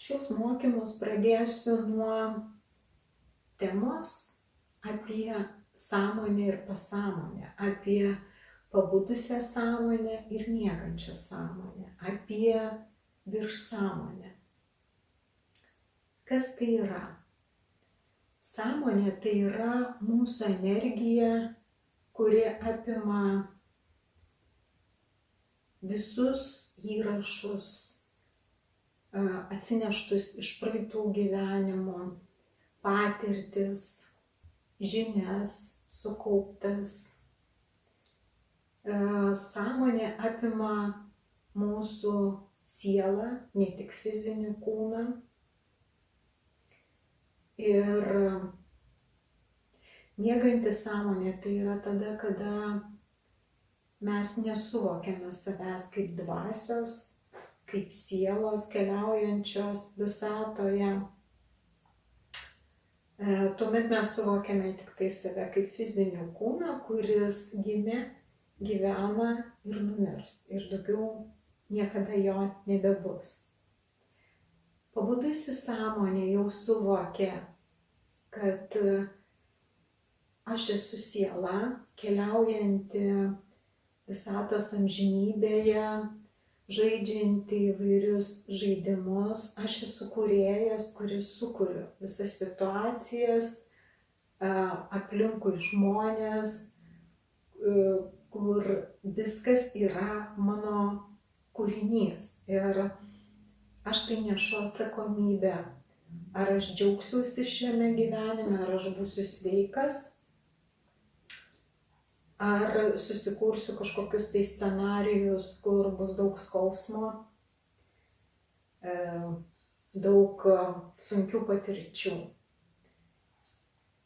Šios mokymus pradėsiu nuo temos apie sąmonę ir pasąmonę, apie pabudusią sąmonę ir miegančią sąmonę, apie viršsąmonę. Kas tai yra? Sąmonė tai yra mūsų energija, kuri apima visus įrašus, atsineštus iš praeitų gyvenimų, patirtis, žinias sukauptas. Sąmonė apima mūsų sielą, ne tik fizinį kūną. Ir mieganti sąmonė tai yra tada, kada mes nesuvokiame savęs kaip dvasios, kaip sielos keliaujančios visatoje. Tuomet mes suvokiame tik tai save kaip fizinį kūną, kuris gimė, gyvena ir numirs. Ir daugiau niekada jo nebebus. Pabudusi sąmonė jau suvokė, kad aš esu siela, keliaujanti visatos amžinybėje, žaidžianti įvairius žaidimus. Aš esu kūrėjas, kuris sukuriu visas situacijas, aplinkui žmonės, kur viskas yra mano kūrinys. Ir aš tai nešu atsakomybę. Ar aš džiaugsiuosi šiame gyvenime, ar aš būsiu sveikas, ar susikursiu kažkokius tai scenarijus, kur bus daug skausmo, daug sunkių patirčių.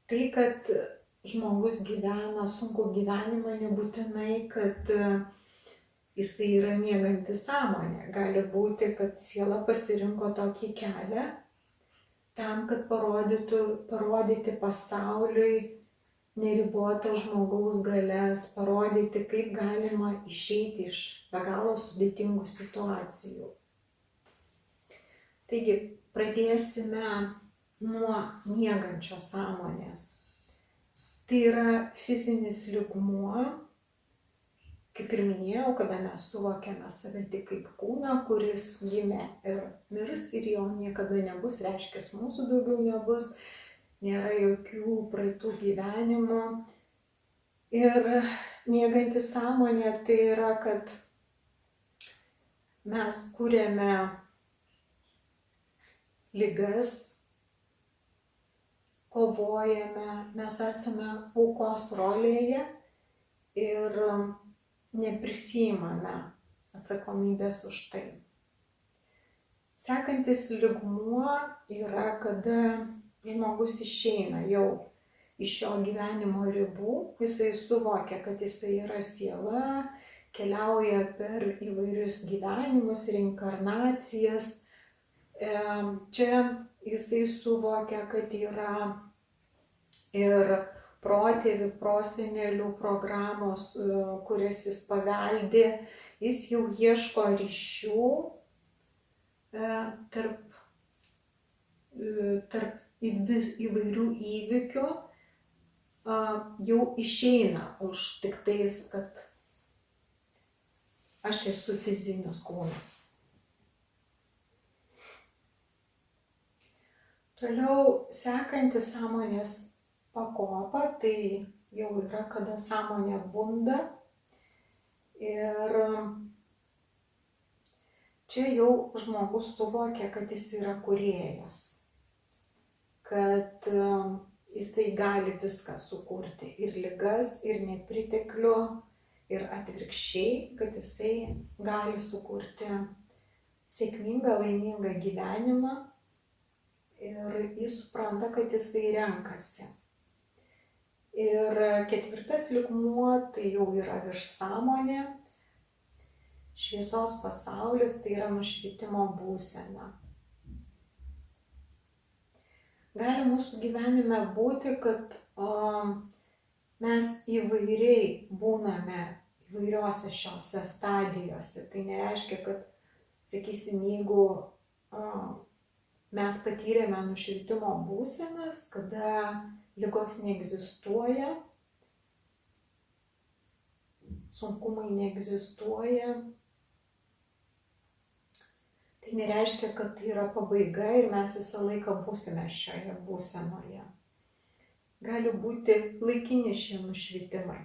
Tai, kad žmogus gyvena sunkų gyvenimą, nebūtinai, kad jisai yra mieganti sąmonė. Gali būti, kad siela pasirinko tokį kelią tam, kad parodyti pasauliui neribotas žmogaus galias, parodyti, kaip galima išeiti iš be galo sudėtingų situacijų. Taigi, pradėsime nuo miegančios sąmonės. Tai yra fizinis lygmuo, kaip ir minėjau, kada mes suvokiame save tik kaip kūną, kuris gimė ir mirs ir jo niekada nebus, reiškia, mūsų daugiau nebus, nėra jokių praeitų gyvenimų. Ir mieganti sąmonė tai yra, kad mes kūrėme ligas, kovojame, mes esame aukos rolėje ir neprisiimame atsakomybės už tai. Sekantis lygmuo yra, kada žmogus išeina jau iš šio gyvenimo ribų, jisai suvokia, kad jisai yra siela, keliauja per įvairius gyvenimus, reinkarnacijas. Čia jisai suvokia, kad yra ir protėvių, prosenelių programos, kurias jis paveldė, jis jau ieško ryšių tarp įvairių įvykių, jau išeina už tik tais, kad aš esu fizinis kūnas. Toliau sekanti sąmonės pakopa, tai jau yra, kada sąmonė bunda. Ir čia jau žmogus suvokia, kad jis yra kūrėjas, kad jisai gali viską sukurti, ir ligas, ir nepriteklių, ir atvirkščiai, kad jisai gali sukurti sėkmingą, laimingą gyvenimą. Ir jis supranta, kad jisai renkasi. Ir ketvirtas lygmuo tai jau yra viršsąmonė. Šviesos pasaulis tai yra nušvitimo būsena. Gali mūsų gyvenime būti, kad mes įvairiai būname įvairiose šiose stadijose. Tai nereiškia, kad, sakysim, jeigu mes patyrėme nušvitimo būsenas, kada ligos neegzistuoja, sunkumai neegzistuoja. Tai nereiškia, kad tai yra pabaiga ir mes visą laiką būsime šioje būsenoje. Gali būti laikini šie nušvitimai.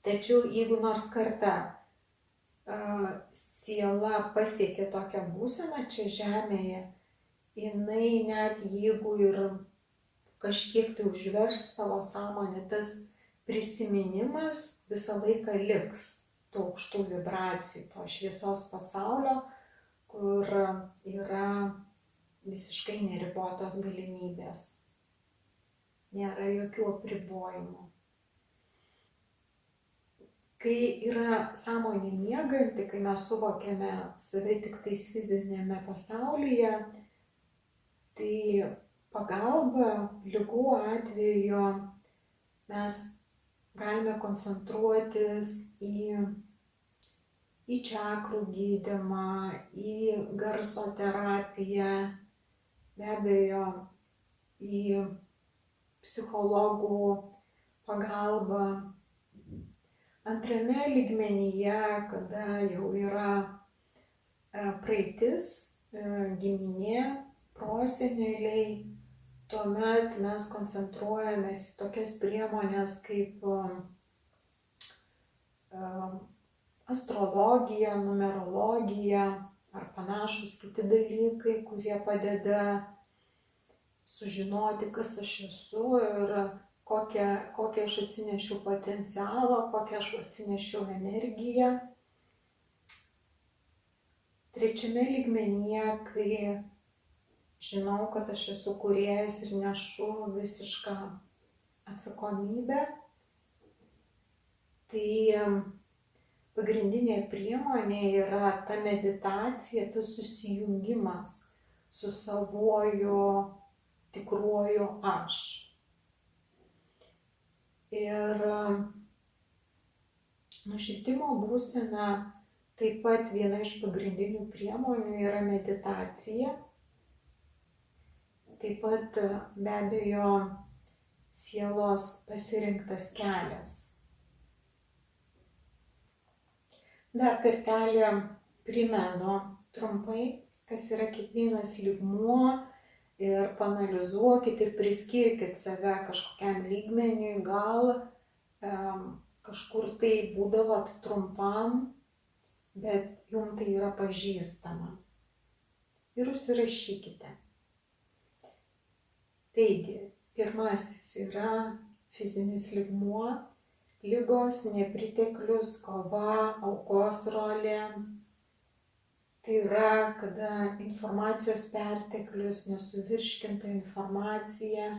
Tačiau jeigu nors kartą siela pasiekė tokią būseną čia žemėje, jinai net jeigu ir kažkiek tai užvers savo sąmonę, tas prisiminimas visą laiką liks tų aukštų vibracijų, to šviesos pasaulio, kur yra visiškai neribotos galimybės. Nėra jokių apribojimų. Kai yra sąmonė mieganti, kai mes suvokiame save tik tais fizinėme pasaulyje, tai pagalba ligų atveju mes galime koncentruotis į čakrų gydymą, į garso terapiją, be abejo, į psichologų pagalbą. Antrame lygmenyje, kada jau yra praeitis, giminė, proseneliai, tuomet mes koncentruojamės į tokias priemonės kaip astrologija, numerologija ar panašus kiti dalykai, kurie padeda sužinoti, kas aš esu ir kokią aš atsinešiau potencialą, kokią aš atsinešiau energiją. Trečiame lygmenyje, kai žinau, kad aš esu kūrėjas ir nešu visišką atsakomybę, tai pagrindinė priemonė yra ta meditacija, tas susijungimas su savuoju tikruoju aš. Ir nušvitimo būsena taip pat viena iš pagrindinių priemonių yra meditacija. Taip pat be abejo sielos pasirinktas kelias. Dar kartelį primenu trumpai, kas yra kiekvienas lygmuo ir paanalizuokit ir priskirkit save kažkokiam lygmeniui, gal kažkur tai būdavot trumpam, bet jums tai yra pažįstama. Ir užsirašykite. Taigi, pirmasis yra fizinis lygmuo, ligos, nepriteklius, kova, aukos rolė. Tai yra, kada informacijos perteklius, nesuvirškinta informacija,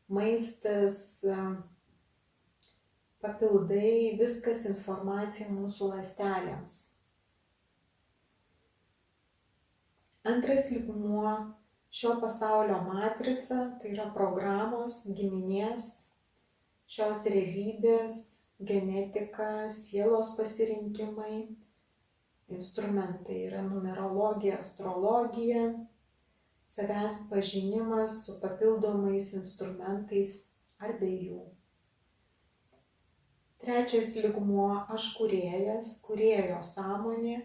maistas, papildai, viskas informacija mūsų ląstelėms. Antras lygmuo šio pasaulio matrica, tai yra programos, giminės, šios realybės, genetika, sielos pasirinkimai. Instrumentai yra numerologija, astrologija, savęs pažinimas su papildomais instrumentais ar be jų. Trečias lygmuo aš kūrėjas, kūrėjo sąmonė,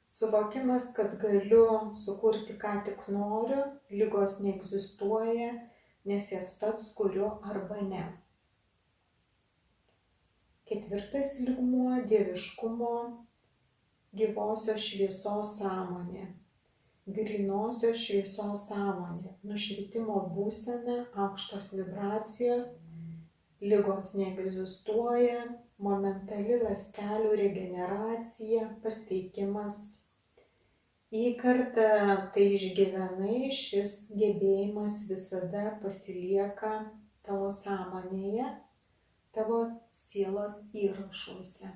suvokimas, kad galiu sukurti ką tik noriu, ligos neegzistuoja, nes jas pats kuriu arba ne. Ketvirtas lygmuo dieviškumo, gyvosios šviesos sąmonė, grynosios šviesos sąmonė, nušvitimo būsena, aukštos vibracijos, ligos neegzistuoja, momentali ląstelių regeneracija, pasveikimas. Jei kartą tai išgyvenai, šis gebėjimas visada pasilieka tavo sąmonėje, tavo sielos įrašuose.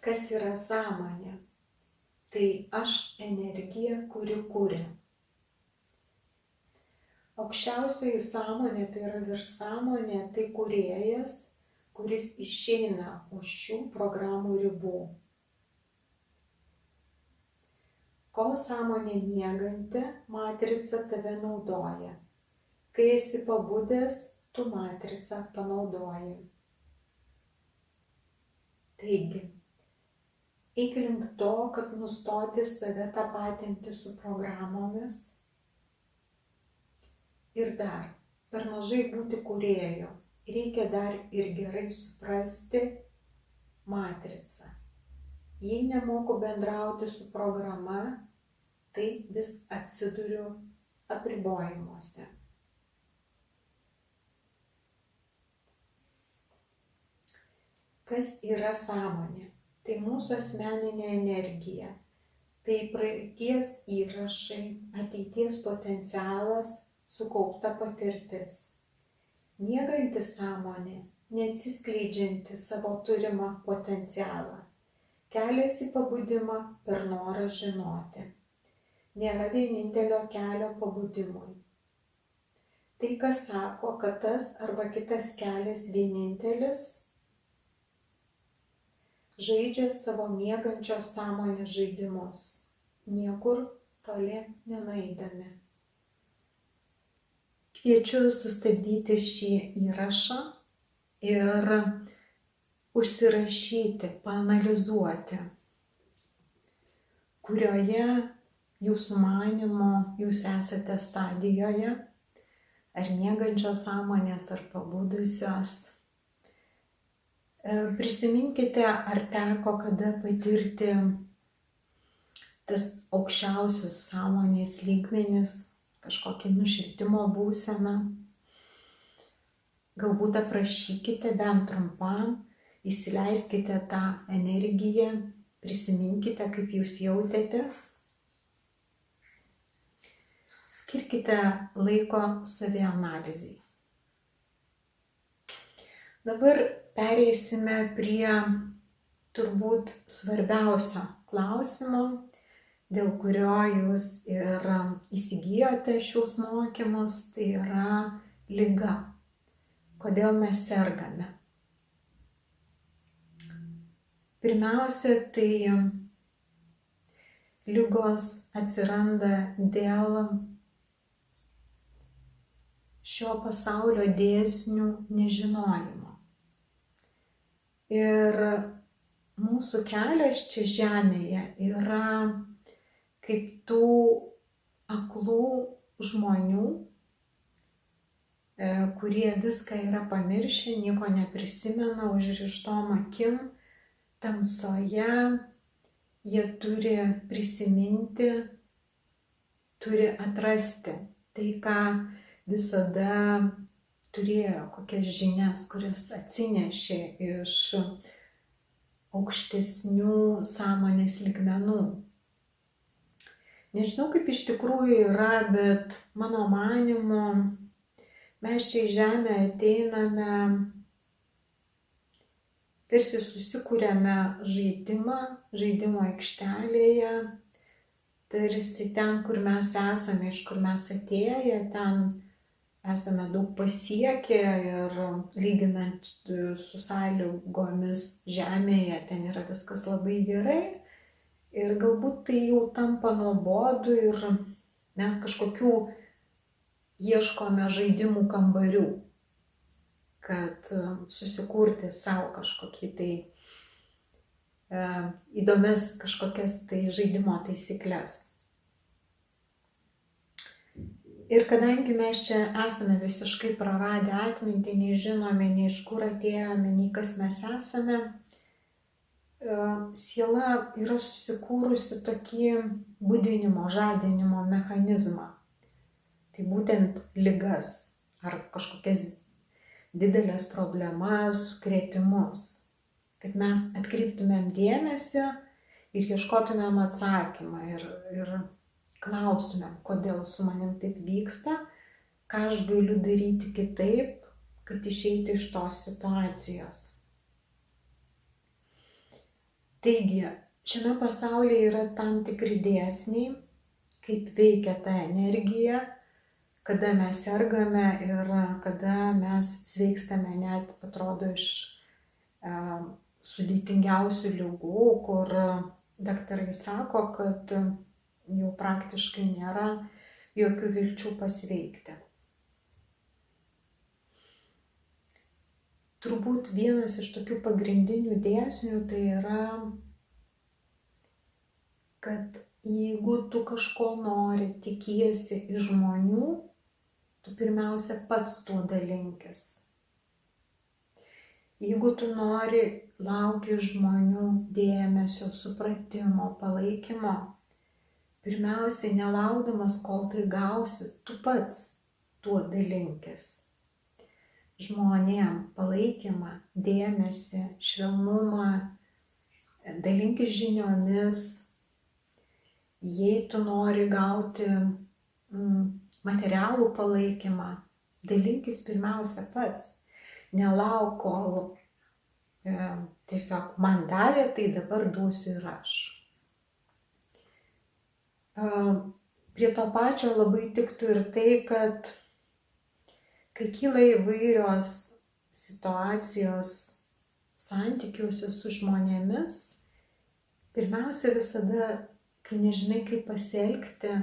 Kas yra sąmonė? Tai aš energija, kuri kuria. Aukščiausioji sąmonė, tai yra viršsąmonė, tai kūrėjas, kuris išeina už šių programų ribų. Kol sąmonė mieganti, matrica tave naudoja. Kai esi pabudęs, tu matricą panaudoji. Taigi, eik link to, kad nustoti save tapatinti su programomis. Ir dar, per mažai būti kūrėju. Reikia dar ir gerai suprasti matricą. Jei nemoku bendrauti su programa, tai vis atsiduriu apribojimuose. Kas yra sąmonė? Tai mūsų asmeninė energija. Tai praeities įrašai, ateities potencialas, sukaupta patirtis. Mieganti sąmonė, neatsiskleidžianti savo turimą potencialą. Kelias į pabudimą per norą žinoti. Nėra vienintelio kelio pabudimui. Tai, kas sako, kad tas arba kitas kelias vienintelis, žaidžia savo miegančios sąmonės žaidimus, niekur toli nenueidami. Kviečiu sustabdyti šį įrašą ir užsirašyti, paanalizuoti, kurioje jūsų manymu jūs esate stadijoje, ar miegančios sąmonės, ar pabudusios. Prisiminkite, ar teko kada patirti tas aukščiausius sąmonės lygmenis, kažkokį nušvitimo būseną. Galbūt aprašykite bent trumpam, įsileiskite tą energiją, prisiminkite, kaip jūs jautėtės. Skirkite laiko savianalizei. Dabar pereisime prie turbūt svarbiausio klausimo, dėl kurio jūs ir įsigijote šios mokymus, tai yra liga. Kodėl mes sergame? Pirmiausia, tai ligos atsiranda dėl šio pasaulio dėsnių nežinojimo. Ir mūsų kelias čia žemėje yra kaip tų aklų žmonių, kurie viską yra pamiršę, nieko neprisimena, užrištom akim, tamsoje. Jie turi prisiminti, turi atrasti tai, ką visada turėjo, kokias žinias, kurias atsinešė iš aukštesnių sąmonės lygmenų. Nežinau, kaip iš tikrųjų yra, bet mano manymu, mes čia į žemę ateiname, tarsi susikūrėme žaidimo aikštelėje, tarsi ten, kur mes esame, iš kur mes atėję, ten esame daug pasiekę ir lyginant su sąlygomis žemėje, ten yra viskas labai gerai. Ir galbūt tai jau tampa nuobodu ir mes kažkokių ieškome žaidimų kambarių, kad susikurti savo kažkokį tai įdomias kažkokias tai žaidimo taisyklės. Ir kadangi mes čia esame visiškai praradę atmintį, nei žinome, nei iš kur atėjome, nei kas mes esame, siela yra susikūrusi tokį budinimo, žadinimo mechanizmą. Tai būtent ligas ar kažkokias didelės problemas, sukrėtimus. Kad mes atkreiptumėm dėmesį ir ieškotumėm atsakymą ir klaustumėm, kodėl su manim taip vyksta, ką aš galiu daryti kitaip, kad išeiti iš tos situacijos. Taigi, šiame pasaulyje yra tam tikri dėsniai, kaip veikia ta energija, kada mes sergame ir kada mes sveikstame, net atrodo iš sudėtingiausių ligų, kur daktarai sako, kad jau praktiškai nėra jokių vilčių pasveikti. Turbūt vienas iš tokių pagrindinių dėsnių tai yra, kad jeigu tu kažko nori, tikiesi iš žmonių, tu pirmiausia pats tuo dalinkis. Jeigu tu nori, lauki žmonių dėmesio, supratimo, palaikymo, pirmiausiai nelaukdamas, kol tai gausi, tu pats tuo dalinkis. Žmonėm palaikymą, dėmesį, švelnumą, dalinkis žiniomis. Jei tu nori gauti materialų palaikymą, dalinkis pirmiausia pats. Nelauk, kol tiesiog man davė, tai dabar duosiu ir aš. Prie to pačio labai tiktų ir tai, kad kai kyla įvairios situacijos santykiuose su žmonėmis, pirmiausia visada, kai nežinai kaip pasielgti,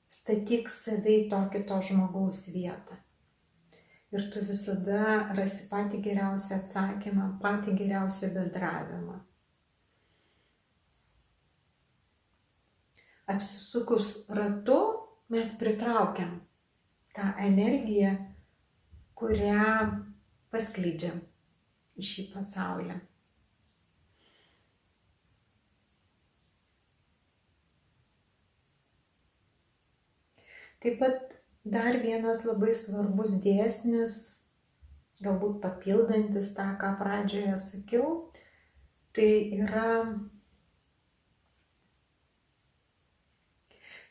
statyk save į to kito žmogaus vietą. Ir tu visada rasi patį geriausią atsakymą, patį geriausią bendravimą. Apsisukus ratu mes pritraukiam tą energiją, kurią paskleidžiam į šį pasaulį. Taip pat dar vienas labai svarbus dėsnis, galbūt papildantis tą, ką pradžioje sakiau, tai yra,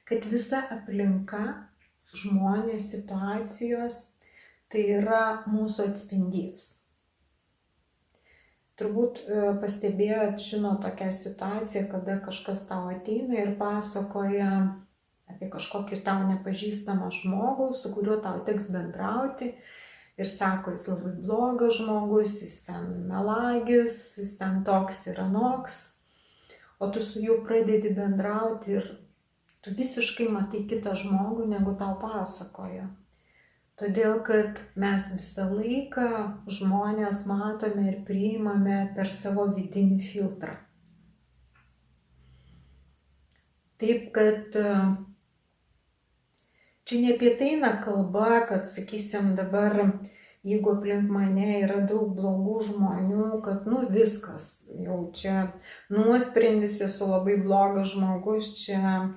kad visa aplinka, žmonės, situacijos, tai yra mūsų atspindys. Turbūt pastebėjot, žino tokią situaciją, kada kažkas tau ateina ir pasakoja apie kažkokį tau nepažįstamą žmogų, su kuriuo tau teks bendrauti. Ir sako, jis labai blogas žmogus, jis ten melagis, jis ten toks ir anoks. O tu su juo pradedi bendrauti ir tu visiškai matai kitą žmogų, negu tau pasakoja. Todėl, kad mes visą laiką žmonės matome ir priimame per savo vidinį filtrą. Taip, kad čia ne apie tai eina kalba, kad, sakysim, dabar, jeigu aplink mane yra daug blogų žmonių, kad, viskas, jau čia nuosprendis, esu labai blogas žmogus, čia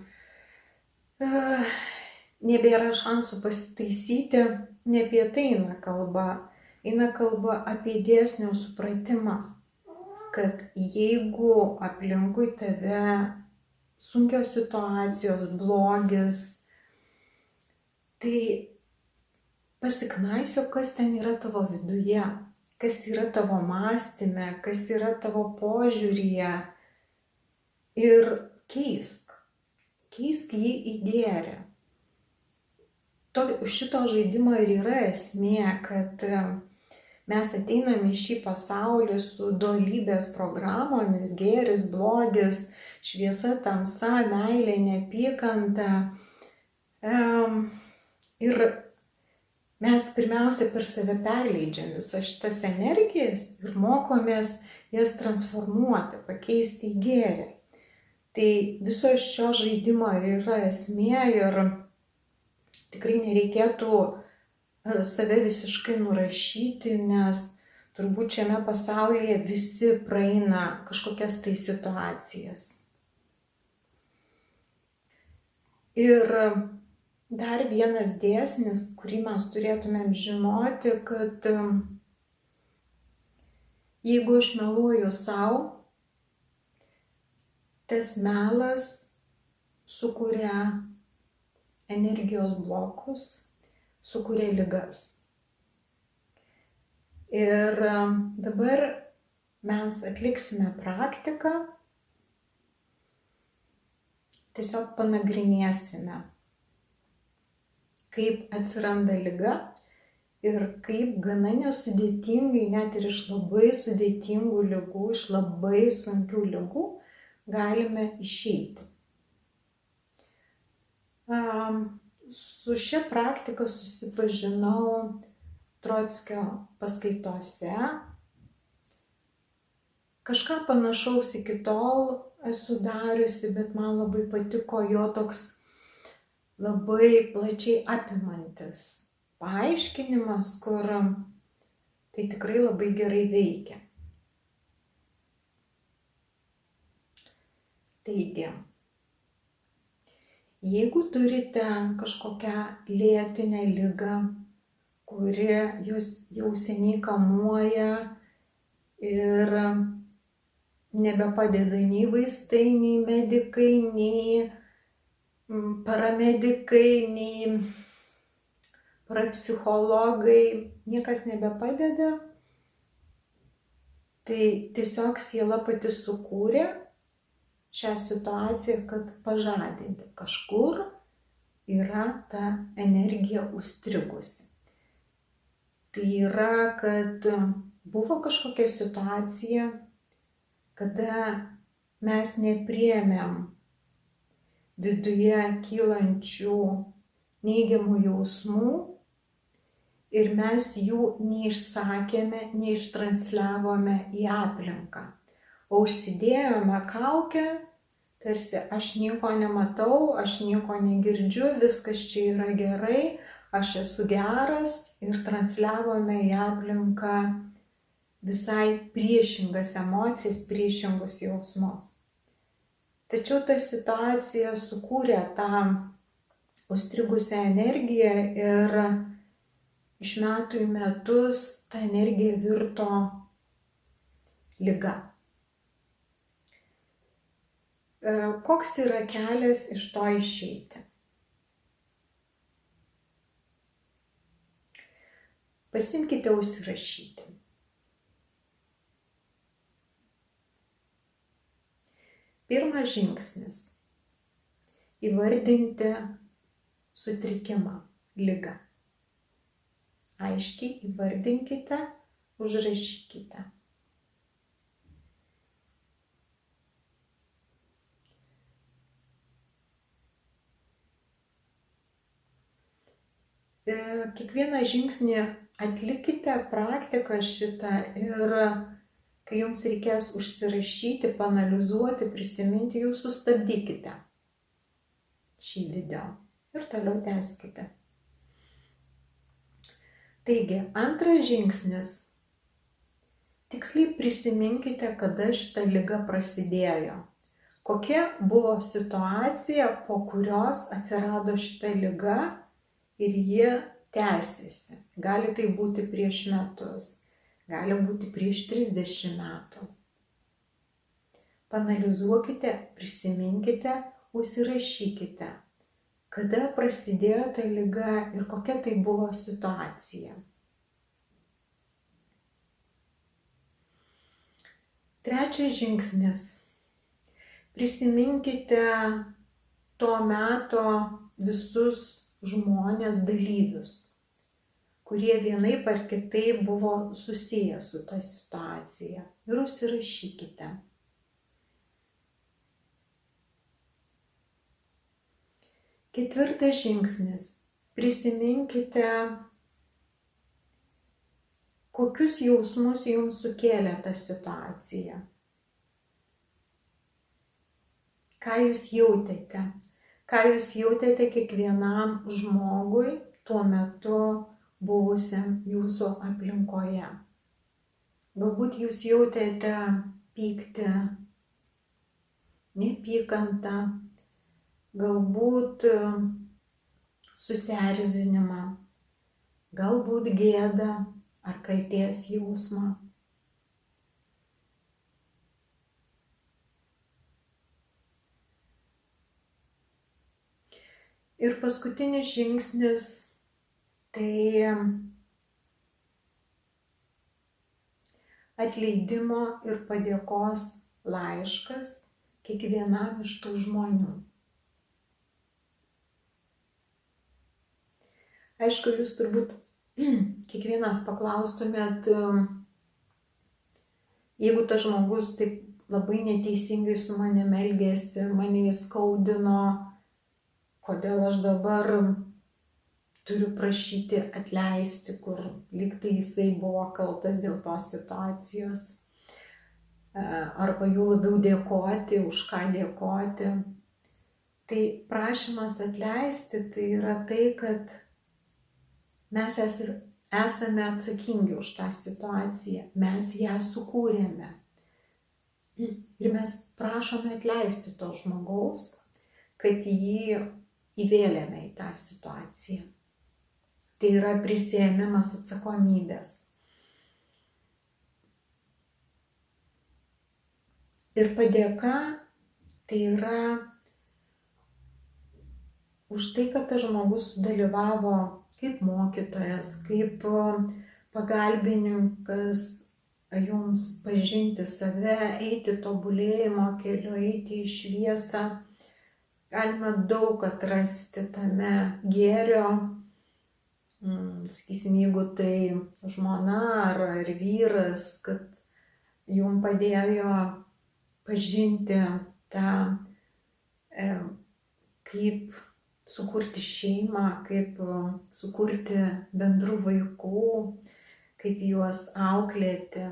nebėra šansų pasitaisyti, ne apie tai eina kalba. Eina kalba apie dėsnio supratimą, kad jeigu aplinkui tave sunkios situacijos, blogis, tai pasiknaisiok, kas ten yra tavo viduje, kas yra tavo mąstyme, kas yra tavo požiūryje ir keisk jį į gėrį. Šito žaidimo ir yra esmė, kad mes ateiname į šį pasaulį su dualybės programomis, gėris, blogis, šviesa, tamsa, meilė, neapykanta. Ir mes pirmiausia per save perleidžiam visas šitas energijas ir mokomės jas transformuoti, pakeisti į gėrį. Tai viso šio žaidimo ir yra esmė ir tikrai nereikėtų save visiškai nurašyti, nes turbūt šiame pasaulyje visi praeina kažkokias tai situacijas. Ir dar vienas dėsnis, kurį mes turėtumėm žinoti, kad jeigu aš meluoju sau, tas melas sukuria energijos blokus, sukuria ligas. Ir dabar mes atliksime praktiką, tiesiog panagrinėsime, kaip atsiranda liga ir kaip gana nesudėtingai, net ir iš labai sudėtingų ligų, iš labai sunkių ligų galime išeiti. Su šia praktika susipažinau Trockio paskaitose. Kažką panašaus iki tol esu dariusi, bet man labai patiko jo toks labai plačiai apimantis paaiškinimas, kur tai tikrai labai gerai veikia. Taigi, jeigu turite kažkokią lėtinę ligą, kuri jūs jau seniai kamuoja ir nebepadeda nei vaistai, nei medikai, nei paramedikai, nei parapsichologai, niekas nebepadeda, tai tiesiog siela pati sukūrė šią situaciją, kad pažadinti. Kažkur yra ta energija užstrigusi. Tai yra, kad buvo kažkokia situacija, kada mes nepriėmėm viduje kylančių neigiamų jausmų ir mes jų neišsakėme, neištransliavome į aplinką, o užsidėjome kaukę, tarsi aš nieko nematau, aš nieko negirdžiu, viskas čia yra gerai, aš esu geras, ir transliavome į aplinką visai priešingas emocijas, priešingus jausmus. Tačiau ta situacija sukūrė tą užstrigusią energiją ir iš metų į metus ta energija virto liga. Koks yra kelias iš to išeiti? Pasimkite užsirašyti. Pirmas žingsnis – įvardinti sutrikimą, ligą. Aiškiai įvardinkite, užrašykite. Kiekvieną žingsnį atlikite praktiką šitą ir kai jums reikės užsirašyti, paanalizuoti, prisiminti, jūs sustabdykite šį video ir toliau tęskite. Taigi, antras žingsnis. Tiksliai prisiminkite, kada šita liga prasidėjo. Kokia buvo situacija, po kurios atsirado šita liga ir ji tęsiasi. Gali tai būti prieš metus. Gali būti prieš 30 metų. Paanalizuokite, prisiminkite, užsirašykite, kada prasidėjo ta liga ir kokia tai buvo situacija. Trečias žingsnis. Prisiminkite to meto visus žmonės, dalyvius, kurie vienaip ar kitaip buvo susiję su ta situacija. Ir užsirašykite. Ketvirtas žingsnis. Prisiminkite, kokius jausmus jums sukėlė ta situacija. Ką jūs jautėte? Ką jūs jautėte kiekvienam žmogui tuo metu buvusiam jūsų aplinkoje. Galbūt jūs jautėte pyktį, neapykantą, galbūt susierzinimą, galbūt gėdą ar kaltės jausmą. Ir paskutinis žingsnis tai atleidimo ir padėkos laiškas kiekvienam iš tų žmonių. Aišku, jūs turbūt kiekvienas paklaustumėt, jeigu tas žmogus taip labai neteisingai su manimi elgėsi, mane įskaudino, kodėl aš dabar turiu prašyti atleisti, kur lyg tai jisai buvo kaltas dėl tos situacijos. Arba jų labiau dėkoti, už ką dėkoti. Tai prašymas atleisti tai yra tai, kad mes esame atsakingi už tą situaciją, mes ją sukūrėme. Ir mes prašome atleisti to žmogaus, kad jį įvėlėme į tą situaciją. Tai yra prisiėmimas atsakomybės. Ir padėka tai yra už tai, kad tas žmogus dalyvavo kaip mokytojas, kaip pagalbininkas jums pažinti save, eiti tobulėjimo keliu, eiti į šviesą. Galima daug atrasti tame gėrio. Sakysim, jeigu tai žmona ar vyras, kad jums padėjo pažinti tą, kaip sukurti šeimą, kaip sukurti bendrų vaikų, kaip juos auklėti.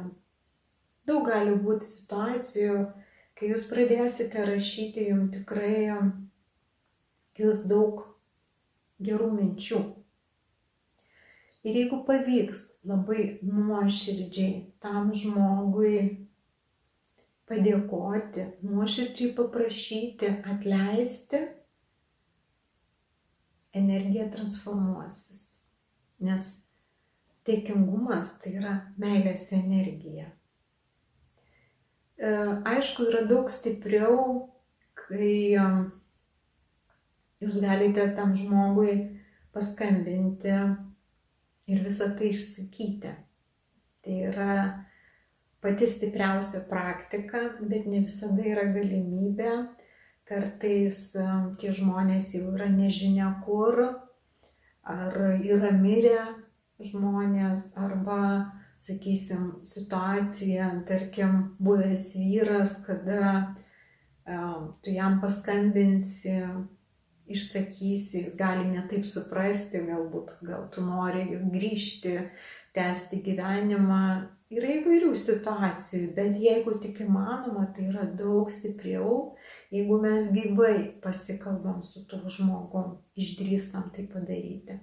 Daug gali būti situacijų, kai jūs pradėsite rašyti, jums tikrai kils daug gerų minčių. Ir jeigu pavyks labai nuoširdžiai tam žmogui padėkoti, nuoširdžiai paprašyti, atleisti, energija transformuosis. Nes dėkingumas tai yra meilės energija. Aišku, yra daug stipriau, kai jūs galite tam žmogui paskambinti ir visą tai išsakyti. Tai yra pati stipriausia praktika, bet ne visada yra galimybė. Kartais tie žmonės jau yra nežinia kur, ar yra mirę žmonės, arba, sakysim, situacija, tarkim, buvęs vyras, kada tu jam paskambinsi, išsakysi, jis gali netaip suprasti, gal tu nori grįžti, tęsti gyvenimą. Yra įvairių situacijų, bet jeigu tik įmanoma, tai yra daug stipriau, jeigu mes gyvai pasikalbam su tuo žmogum, išdrįstam tai padaryti.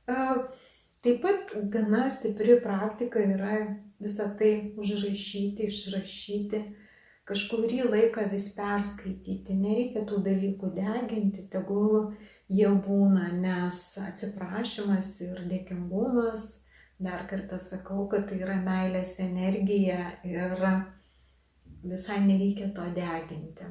Taip pat gana stipri praktika yra visą tai užrašyti, išrašyti, kažkurį laiką vis perskaityti, nereikia tų dalykų deginti, tegul jie būna, nes atsiprašymas ir dėkingumas, dar kartą sakau, kad tai yra meilės energija ir visai nereikia to deginti.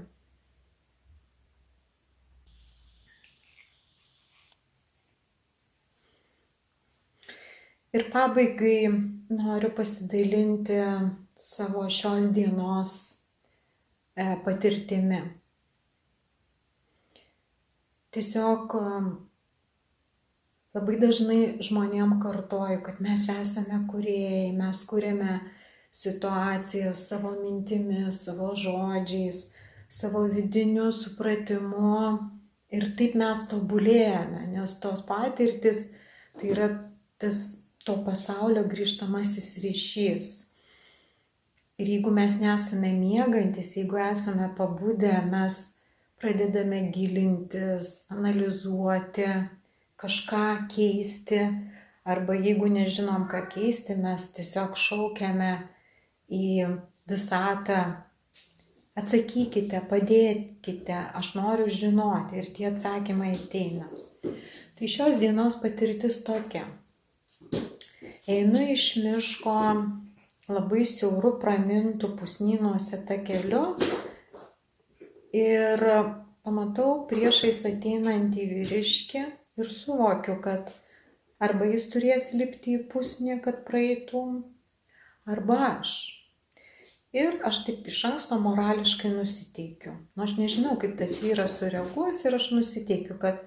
Ir pabaigai noriu pasidalinti savo šios dienos patirtimi. Tiesiog labai dažnai žmonėm kartoju, kad mes esame kūrėjai, mes kūrėme situacijas savo mintimis, savo žodžiais, savo vidiniu supratimu ir taip mes tobulėjame, nes tos patirtis tai yra to pasaulio grįžtamasis ryšys. Ir jeigu mes nesame miegantis, jeigu esame pabudę, mes pradedame gilintis, analizuoti, kažką keisti, arba jeigu nežinom, ką keisti, mes tiesiog šaukiame į visatą, atsakykite, padėkite, aš noriu žinoti, ir tie atsakymai ateina. Tai šios dienos patirtis tokia. Einu iš miško labai siauru pramintų pusnynuose takeliu ir pamatau priešais ateinantį vyriškį ir suvokiu, kad arba jis turės lipti į pusnį, kad praeitų, arba aš. Ir aš taip iš anksto morališkai nusiteikiu. Aš nežinau, kaip tas vyras sureaguos ir aš nusiteikiu, kad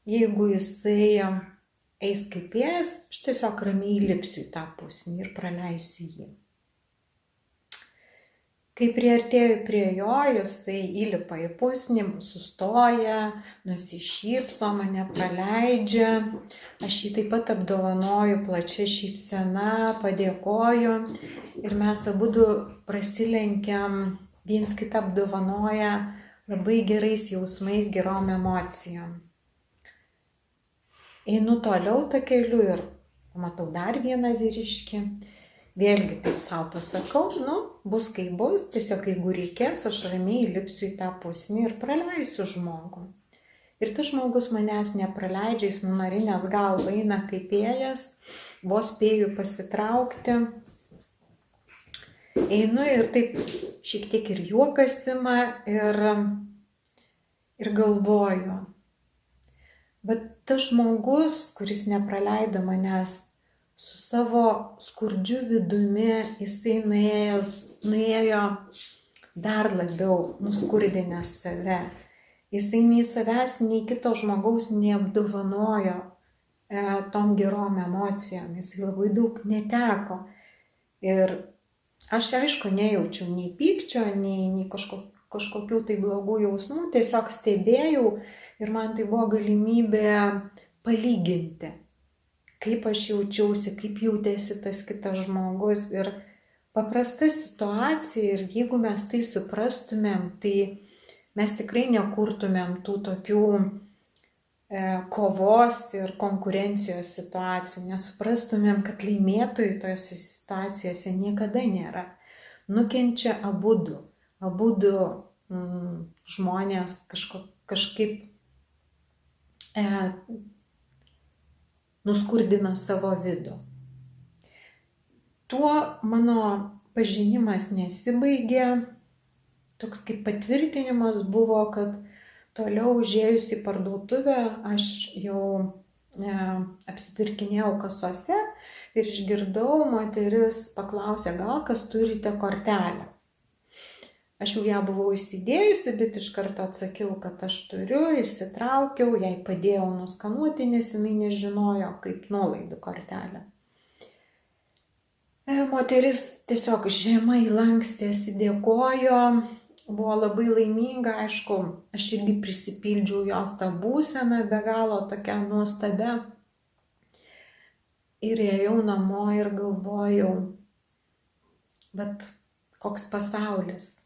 jeigu jisai eis kaip ėjęs, aš tiesiog ramiai lipsiu į tą pusnį ir praleisiu jį. Kai priartėju prie jo, jisai įlipa į pusnį, sustoja, nusišypso, mane praleidžia. Aš jį taip pat apdovanoju plačia šypsena, padėkoju ir mes abudu prasilenkiam, viens kitą apdovanoja labai gerais jausmais, gerom emocijom. Einu toliau tą keliu ir matau dar vieną vyriškį. Vėlgi taip savo pasakau, bus kaip bus, tiesiog jeigu reikės, aš ramiai lipsiu į tą pusnį ir praleisiu žmogų. Ir tas žmogus manęs nepraleidžia, jis nunarinęs galvą eina kaip ėjas, vos spėju pasitraukti. Einu ir taip šiek tiek ir juokas ima ir galvoju. Bet tas žmogus, kuris nepraleido manęs, su savo skurdžiu vidumi, jisai nuėjo dar labiau nuskurdinęs save. Jisai nei savęs, nei kito žmogaus neapdovanojo tom gerom emocijom. Jisai labai daug neteko. Ir aš aišku nejaučiau nei pykčio, nei kažkokių tai blogų jausmų, tiesiog stebėjau ir man tai buvo galimybė palyginti, kaip aš jaučiausi, kaip jautėsi tas kitas žmogus. Ir paprasta situacija, ir jeigu mes tai suprastumėm, tai mes tikrai nekurtumėm tų tokių kovos ir konkurencijos situacijų, nesuprastumėm, kad laimėtojų tose situacijose niekada nėra. Nukenčia abudu žmonės kažkaip nuskurdina savo vidų. Tuo mano pažinimas nesibaigė. Toks kaip patvirtinimas buvo, kad toliau užėjus į parduotuvę aš jau apsipirkinėjau kasose ir išgirdau, moteris paklausė, gal kas turite kortelę. Aš jau ją buvau įsidėjusi, bet iš karto atsakiau, kad aš turiu, išsitraukiau, jai padėjau nuskanuoti, nes jinai nežinojo, kaip nuolaidų kortelę. Moteris tiesiog žemai lankstėsi, dėkojo, buvo labai laiminga, aišku, aš irgi prisipildžiau jos tą būseną, be galo tokia nuostabia. Ir ėjau namo ir galvojau, bet koks pasaulis.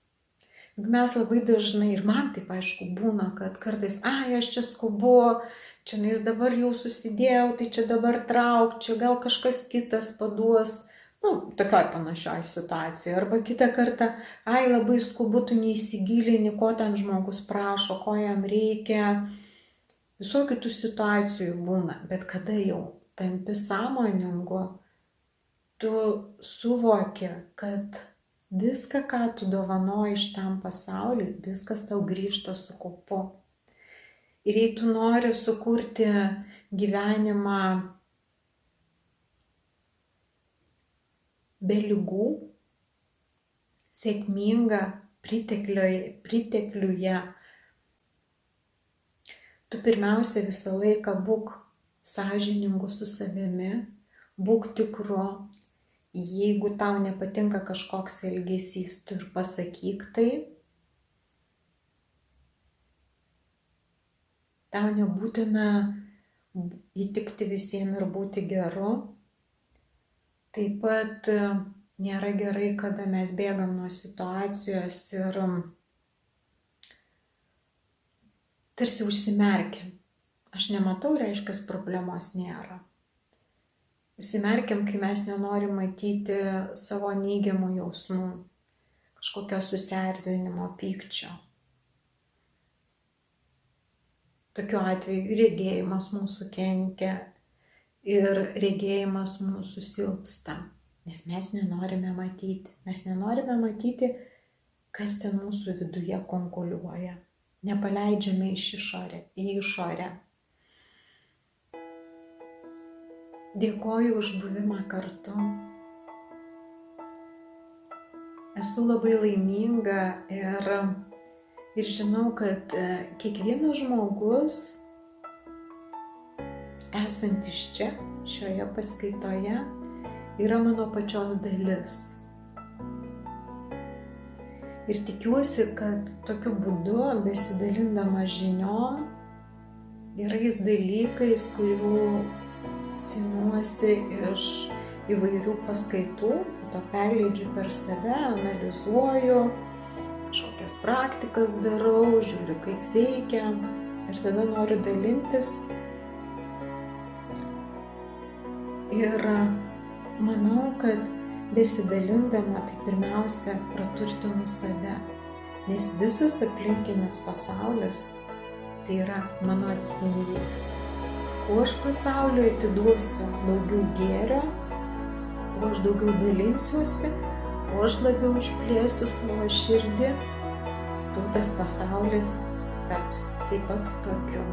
Mes labai dažnai, ir man taip aišku būna, kad kartais, aš čia skubu, čia dabar jau susidėjau, tai čia dabar trauk, čia gal kažkas kitas paduos, tokioj panašioj situacijoje. Arba kitą kartą, labai skubu, tu neįsigilini, ko ten žmogus prašo, ko jam reikia. Visokių tų situacijų būna, bet kada jau tampi sąmoningu, tu suvoki, kad viską, ką tu dovanoji šitam pasauliui, viskas tau grįžta su kaupu. Ir jei tu nori sukurti gyvenimą be ligų, sėkmingą, pritekliuje, tu pirmiausia visą laiką būk sąžiningu su savimi, būk tikru. Jeigu tau nepatinka kažkoks elgesys, tu ir pasakyk tai. Tau nebūtina įtikti visiems ir būti geru. Taip pat nėra gerai, kada mes bėgam nuo situacijos ir tarsi užsimerkiam. Aš nematau, reiškia, problemos nėra. Užsimerkiam, kai mes nenorim matyti savo neigiamų jausmų, kažkokio susierzinimo, pykčio. Tokiu atveju regėjimas mūsų kenkia ir regėjimas mūsų silpsta, nes mes nenorime matyti. Mes nenorime matyti, kas ten mūsų viduje konkuliuoja. Nepaleidžiame į išorę. Dėkoju už buvimą kartu. Esu labai laiminga ir žinau, kad kiekvienas žmogus, esantis čia, šioje paskaitoje, yra mano pačios dalis. Ir tikiuosi, kad tokiu būdu, besidalindama žiniom, gerais dalykais, kurių semiuosi iš įvairių paskaitų, po to perleidžiu per save, analizuoju, kažkokias praktikas darau, žiūriu, kaip veikia ir tada noriu dalintis. Ir manau, kad besidalindama, tai pirmiausia praturtinu save, nes visas aplinkinis pasaulis tai yra mano atspindys. Kuo aš pasauliui atiduosiu daugiau gėrio, kuo aš daugiau dalinsiuosi, kuo aš labiau išplėsiu savo širdį, tuo tas pasaulis taps taip pat tokiu.